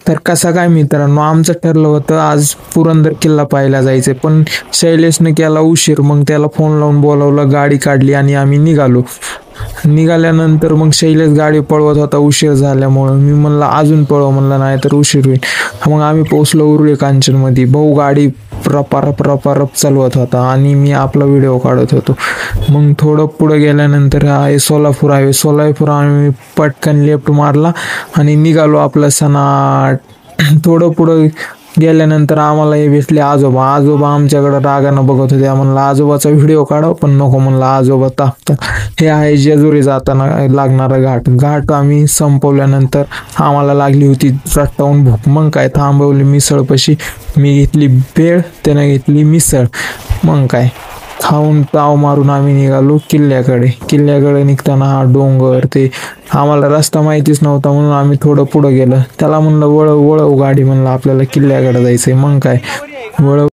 तर कसं काय मित्रांनो, आमचं ठरलं होतं आज पुरंदर किल्ला पाहायला जायचं, पण शैलेशने केला उशीर. मग त्याला फोन लावून बोलावलं, गाडी काढली आणि आम्ही निघालो. निघाल्यानंतर मग शैलेश गाडी पळवत होता उशीर झाल्यामुळं. मी म्हणलं अजून पळव, म्हणलं नाही तर उशीर होईल. मग आम्ही पोहोचलो उरुळी कांचनमध्ये. भाऊ गाडी रपारप रपारप चालवत होता आणि मी आपला व्हिडिओ काढत होतो. मग थोडं पुढं गेल्यानंतर आहे सोलापूर हायवे. सोलापूर आम्ही पटकन लेफ्ट मारला आणि निघालो आपलं सनाट. थोडं पुढं गेल्यानंतर आम्हाला हे भेटले आजोबा. आजोबा आमच्याकडे रागानं बघत होते. म्हणलं आजोबाचा व्हिडिओ काढाव, पण नको, म्हणलं आजोबा तापतात. हे आहे जेजुरी जाताना लागणारा घाट आम्ही संपवल्यानंतर आम्हाला लागली होती रट्टावून भूक. मग काय थांबवली मिसळपाशी. मी घेतली भेळ, त्यानं घेतली मिसळ. मग काय खाऊन ताव मारून आम्ही निघालो किल्ल्याकडे निघताना हा डोंगर, ते आम्हाला रस्ता माहितीच नव्हता म्हणून आम्ही थोडं पुढं गेलं. त्याला म्हणलं वळव गाडी, म्हणलं आपल्याला किल्ल्याकडे जायचंय. मग काय वळव